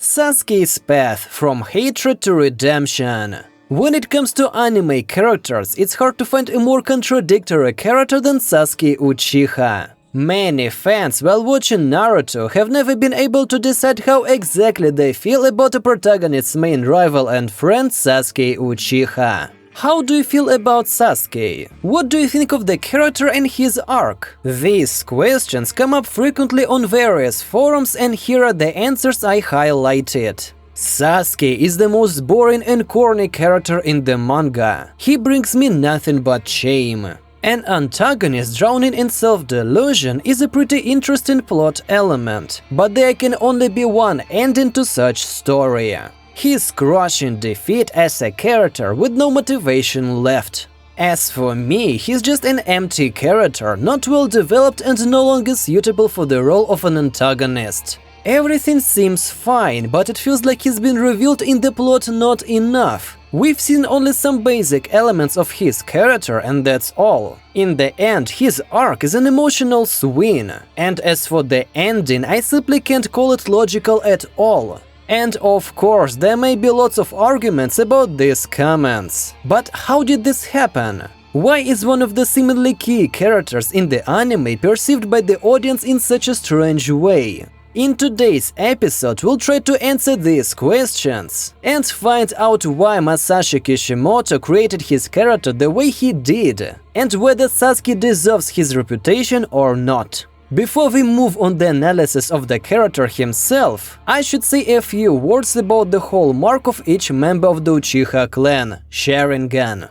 Sasuke's path from hatred to redemption. When it comes to anime characters, it's hard to find a more contradictory character than Sasuke Uchiha. Many fans while watching Naruto have never been able to decide how exactly they feel about the protagonist's main rival and friend Sasuke Uchiha. How do you feel about Sasuke? What do you think of the character and his arc? These questions come up frequently on various forums, and here are the answers I highlighted. Sasuke is the most boring and corny character in the manga. He brings me nothing but shame. An antagonist drowning in self-delusion is a pretty interesting plot element, but there can only be one ending to such story. His crushing defeat as a character with no motivation left. As for me, he's just an empty character, not well developed and no longer suitable for the role of an antagonist. Everything seems fine, but it feels like he's been revealed in the plot not enough. We've seen only some basic elements of his character and that's all. In the end, his arc is an emotional swing. And as for the ending, I simply can't call it logical at all. And of course, there may be lots of arguments about these comments. But how did this happen? Why is one of the seemingly key characters in the anime perceived by the audience in such a strange way? In today's episode, we'll try to answer these questions and find out why Masashi Kishimoto created his character the way he did, and whether Sasuke deserves his reputation or not. Before we move on the analysis of the character himself, I should say a few words about the hallmark of each member of the Uchiha clan, Sharingan.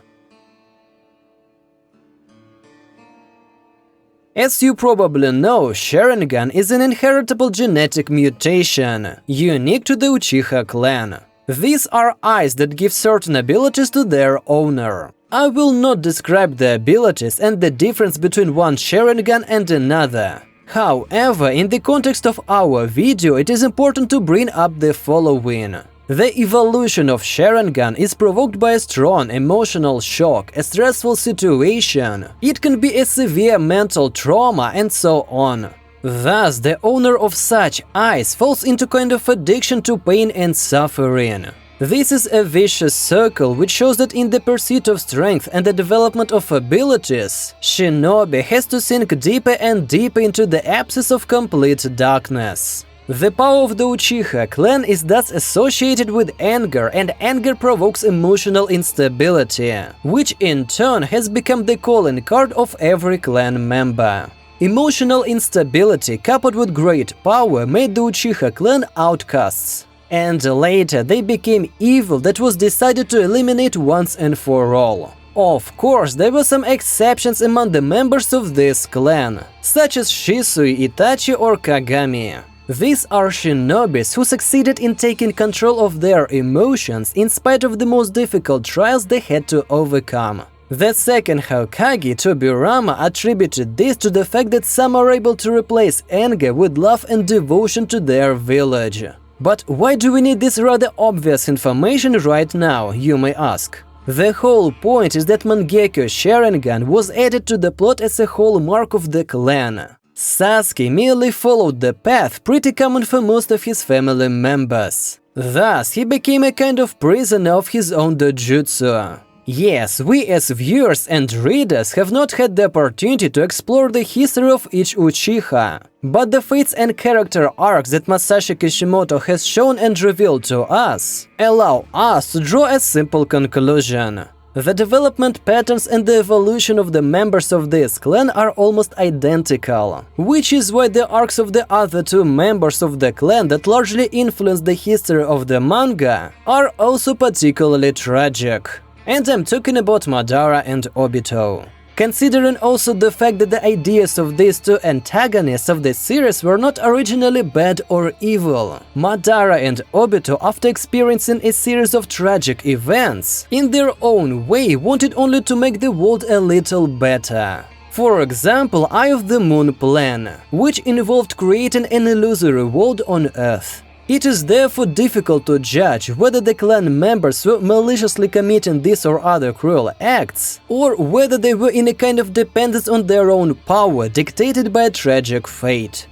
As you probably know, Sharingan is an inheritable genetic mutation, unique to the Uchiha clan. These are eyes that give certain abilities to their owner. I will not describe the abilities and the difference between one Sharingan and another. However, in the context of our video, it is important to bring up the following. The evolution of Sharingan is provoked by a strong emotional shock, a stressful situation. It can be a severe mental trauma and so on. Thus, the owner of such eyes falls into kind of addiction to pain and suffering. This is a vicious circle which shows that in the pursuit of strength and the development of abilities, Shinobi has to sink deeper and deeper into the abyss of complete darkness. The power of the Uchiha clan is thus associated with anger, and anger provokes emotional instability, which in turn has become the calling card of every clan member. Emotional instability coupled with great power made the Uchiha clan outcasts. And later they became evil that was decided to eliminate once and for all. Of course, there were some exceptions among the members of this clan, such as Shisui, Itachi or Kagami. These are shinobis who succeeded in taking control of their emotions in spite of the most difficult trials they had to overcome. The second Hokage, Tobirama, attributed this to the fact that some are able to replace anger with love and devotion to their village. But why do we need this rather obvious information right now, you may ask? The whole point is that Mangekyo Sharingan was added to the plot as a hallmark of the clan. Sasuke merely followed the path pretty common for most of his family members. Thus, he became a kind of prisoner of his own dojutsu. Yes, we as viewers and readers have not had the opportunity to explore the history of each Uchiha, but the fates and character arcs that Masashi Kishimoto has shown and revealed to us allow us to draw a simple conclusion. The development patterns and the evolution of the members of this clan are almost identical, which is why the arcs of the other two members of the clan that largely influence the history of the manga are also particularly tragic. And I'm talking about Madara and Obito. Considering also the fact that the ideas of these two antagonists of the series were not originally bad or evil, Madara and Obito, after experiencing a series of tragic events, in their own way wanted only to make the world a little better. For example, Eye of the Moon plan, which involved creating an illusory world on Earth. It is therefore difficult to judge whether the clan members were maliciously committing this or other cruel acts, or whether they were in a kind of dependence on their own power dictated by a tragic fate.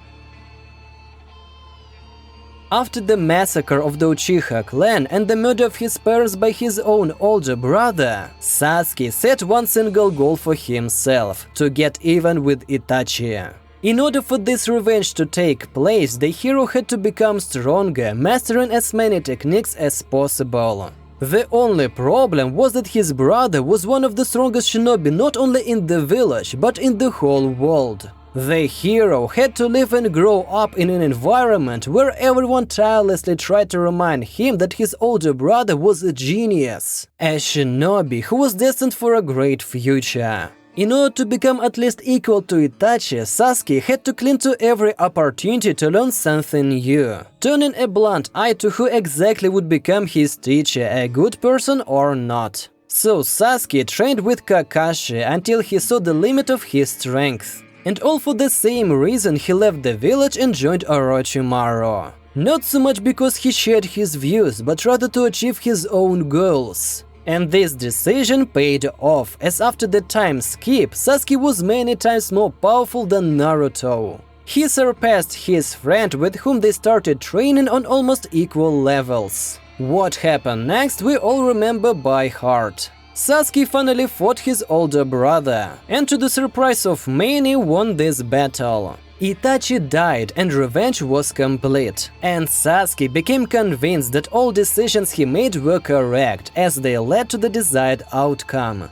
After the massacre of the Uchiha clan and the murder of his parents by his own older brother, Sasuke set one single goal for himself: to get even with Itachi. In order for this revenge to take place, the hero had to become stronger, mastering as many techniques as possible. The only problem was that his brother was one of the strongest shinobi not only in the village, but in the whole world. The hero had to live and grow up in an environment where everyone tirelessly tried to remind him that his older brother was a genius, a shinobi who was destined for a great future. In order to become at least equal to Itachi, Sasuke had to cling to every opportunity to learn something new, turning a blind eye to who exactly would become his teacher, a good person or not. So Sasuke trained with Kakashi until he saw the limit of his strength. And all for the same reason he left the village and joined Orochimaru. Not so much because he shared his views, but rather to achieve his own goals. And this decision paid off, as after the time skip, Sasuke was many times more powerful than Naruto. He surpassed his friend with whom they started training on almost equal levels. What happened next we all remember by heart. Sasuke finally fought his older brother, and to the surprise of many won this battle. Itachi died and revenge was complete, and Sasuke became convinced that all decisions he made were correct, as they led to the desired outcome.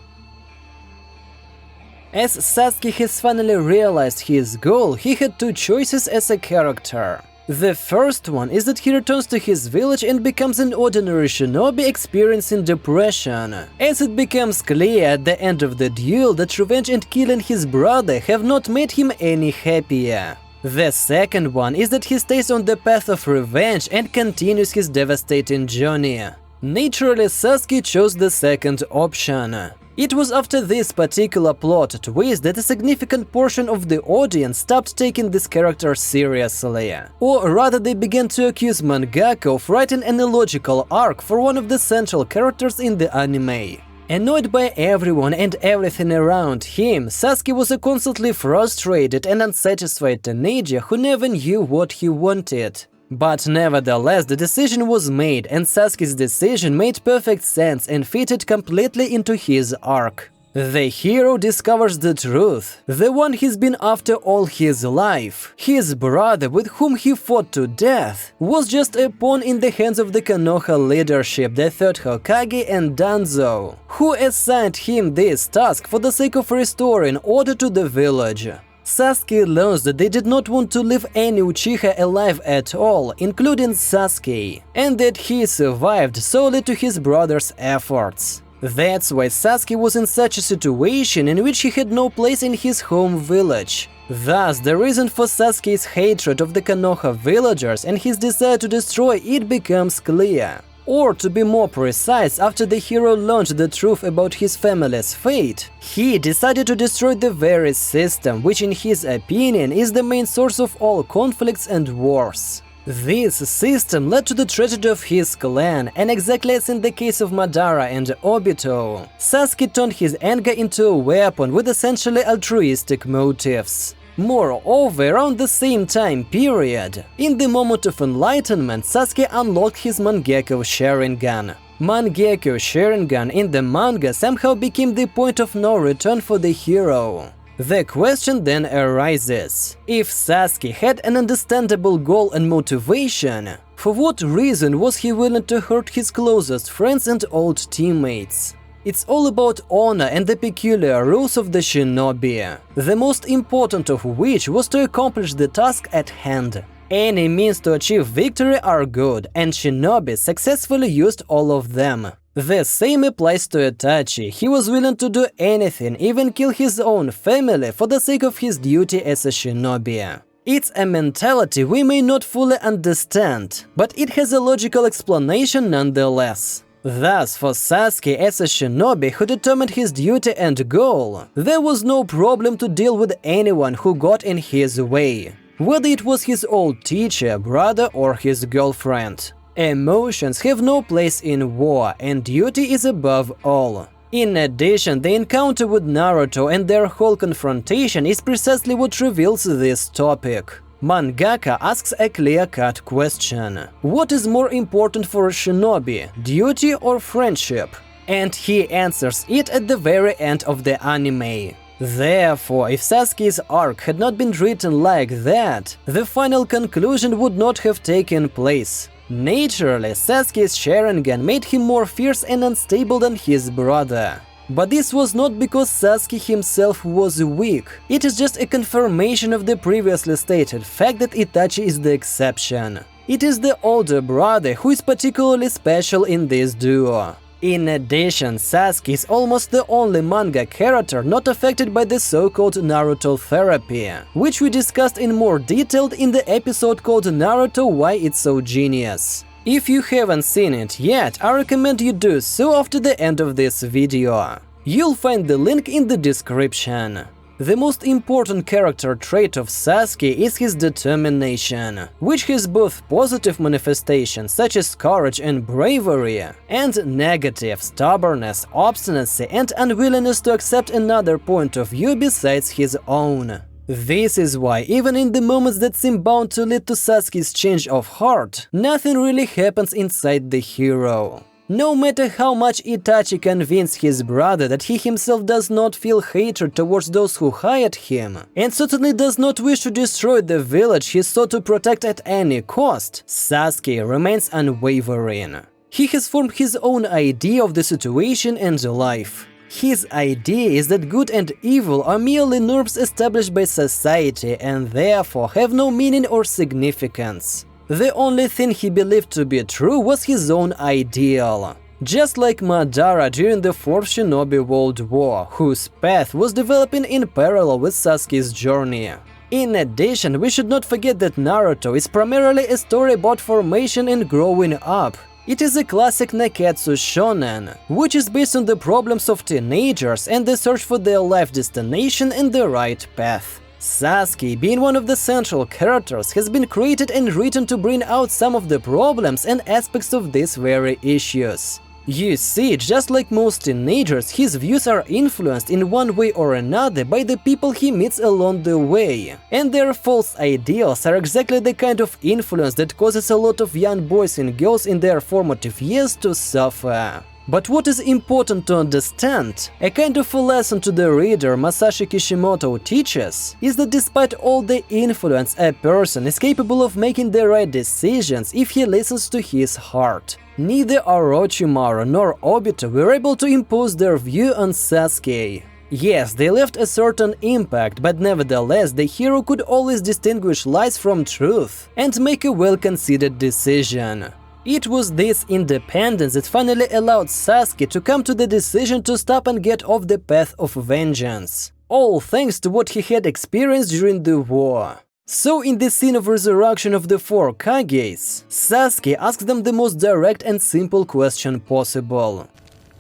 As Sasuke has finally realized his goal, he had two choices as a character. The first one is that he returns to his village and becomes an ordinary shinobi experiencing depression, as it becomes clear at the end of the duel that revenge and killing his brother have not made him any happier. The second one is that he stays on the path of revenge and continues his devastating journey. Naturally, Sasuke chose the second option. It was after this particular plot twist that a significant portion of the audience stopped taking this character seriously. Or rather, they began to accuse mangaka of writing an illogical arc for one of the central characters in the anime. Annoyed by everyone and everything around him, Sasuke was a constantly frustrated and unsatisfied teenager who never knew what he wanted. But nevertheless, the decision was made, and Sasuke's decision made perfect sense and fitted completely into his arc. The hero discovers the truth, the one he's been after all his life. His brother, with whom he fought to death, was just a pawn in the hands of the Konoha leadership, the third Hokage and Danzo, who assigned him this task for the sake of restoring order to the village. Sasuke learns that they did not want to leave any Uchiha alive at all, including Sasuke, and that he survived solely to his brother's efforts. That's why Sasuke was in such a situation in which he had no place in his home village. Thus, the reason for Sasuke's hatred of the Konoha villagers and his desire to destroy it becomes clear. Or, to be more precise, after the hero learned the truth about his family's fate, he decided to destroy the very system, which in his opinion is the main source of all conflicts and wars. This system led to the tragedy of his clan, and exactly as in the case of Madara and Obito, Sasuke turned his anger into a weapon with essentially altruistic motives. Moreover, around the same time period, in the moment of enlightenment, Sasuke unlocked his Mangekyo Sharingan. Mangekyo Sharingan in the manga somehow became the point of no return for the hero. The question then arises: if Sasuke had an understandable goal and motivation, for what reason was he willing to hurt his closest friends and old teammates? It's all about honor and the peculiar rules of the shinobi, the most important of which was to accomplish the task at hand. Any means to achieve victory are good, and shinobi successfully used all of them. The same applies to Itachi. He was willing to do anything, even kill his own family, for the sake of his duty as a shinobi. It's a mentality we may not fully understand, but it has a logical explanation nonetheless. Thus, for Sasuke as a shinobi who determined his duty and goal, there was no problem to deal with anyone who got in his way, whether it was his old teacher, brother, or his girlfriend. Emotions have no place in war, and duty is above all. In addition, the encounter with Naruto and their whole confrontation is precisely what reveals this topic. Mangaka asks a clear-cut question. What is more important for a shinobi, duty or friendship? And he answers it at the very end of the anime. Therefore, if Sasuke's arc had not been written like that, the final conclusion would not have taken place. Naturally, Sasuke's Sharingan made him more fierce and unstable than his brother. But this was not because Sasuke himself was weak, it is just a confirmation of the previously stated fact that Itachi is the exception. It is the older brother who is particularly special in this duo. In addition, Sasuke is almost the only manga character not affected by the so-called Naruto therapy, which we discussed in more detail in the episode called Naruto Why It's So Genius. If you haven't seen it yet, I recommend you do so after the end of this video. You'll find the link in the description. The most important character trait of Sasuke is his determination, which has both positive manifestations such as courage and bravery, and negative stubbornness, obstinacy, and unwillingness to accept another point of view besides his own. This is why, even in the moments that seem bound to lead to Sasuke's change of heart, nothing really happens inside the hero. No matter how much Itachi convinced his brother that he himself does not feel hatred towards those who hired him, and certainly does not wish to destroy the village he sought to protect at any cost, Sasuke remains unwavering. He has formed his own idea of the situation and life. His idea is that good and evil are merely norms established by society and therefore have no meaning or significance. The only thing he believed to be true was his own ideal. Just like Madara during the Fourth Shinobi World War, whose path was developing in parallel with Sasuke's journey. In addition, we should not forget that Naruto is primarily a story about formation and growing up. It is a classic Neketsu shonen, which is based on the problems of teenagers and the search for their life destination and the right path. Sasuke, being one of the central characters, has been created and written to bring out some of the problems and aspects of these very issues. You see, just like most teenagers, his views are influenced in one way or another by the people he meets along the way, and their false ideals are exactly the kind of influence that causes a lot of young boys and girls in their formative years to suffer. But what is important to understand, a kind of a lesson to the reader Masashi Kishimoto teaches, is that despite all the influence, a person is capable of making the right decisions if he listens to his heart. Neither Orochimaru nor Obito were able to impose their view on Sasuke. Yes, they left a certain impact, but nevertheless the hero could always distinguish lies from truth and make a well-considered decision. It was this independence that finally allowed Sasuke to come to the decision to stop and get off the path of vengeance. All thanks to what he had experienced during the war. So in the scene of resurrection of the four Kages, Sasuke asks them the most direct and simple question possible.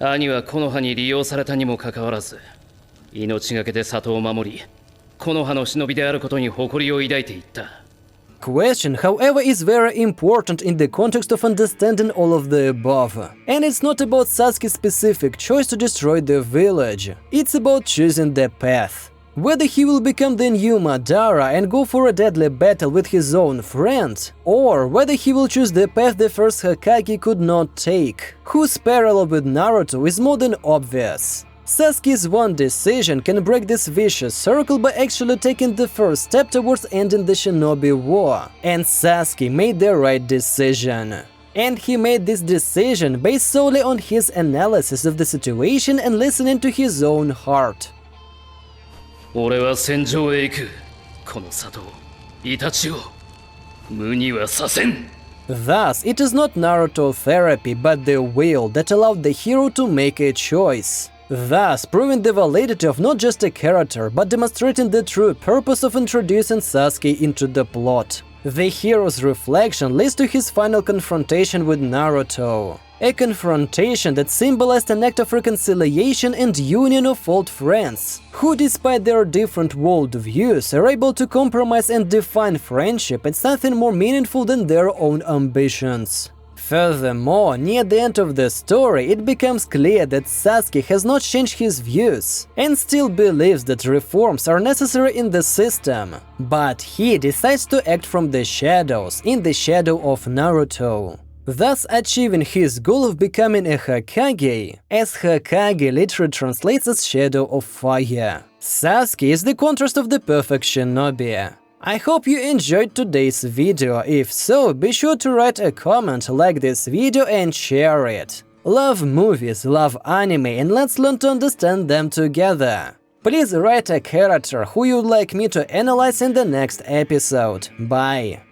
兄は木の葉に利用されたにもかかわらず、命がけで里を守り、木の葉の忍びであることに誇りを抱いていった。Question, however, is very important in the context of understanding all of the above. And it's not about Sasuke's specific choice to destroy the village, it's about choosing the path. Whether he will become the new Madara and go for a deadly battle with his own friend, or whether he will choose the path the first Hokage could not take, whose parallel with Naruto is more than obvious. Sasuke's one decision can break this vicious circle by actually taking the first step towards ending the Shinobi War, and Sasuke made the right decision. And he made this decision based solely on his analysis of the situation and listening to his own heart. 俺は戦場へ行く。この里を、イタチを、無にはさせん。 Thus, it is not Naruto therapy but the will that allowed the hero to make a choice. Thus, proving the validity of not just a character, but demonstrating the true purpose of introducing Sasuke into the plot. The hero's reflection leads to his final confrontation with Naruto. A confrontation that symbolized an act of reconciliation and union of old friends, who despite their different worldviews are able to compromise and define friendship as something more meaningful than their own ambitions. Furthermore, near the end of the story, it becomes clear that Sasuke has not changed his views and still believes that reforms are necessary in the system, but he decides to act from the shadows, in the shadow of Naruto, thus achieving his goal of becoming a Hokage, as Hokage literally translates as shadow of fire. Sasuke is the contrast of the perfect shinobi. I hope you enjoyed today's video. If so, be sure to write a comment, like this video and share it. Love movies, love anime, and let's learn to understand them together. Please write a character who you'd like me to analyze in the next episode. Bye.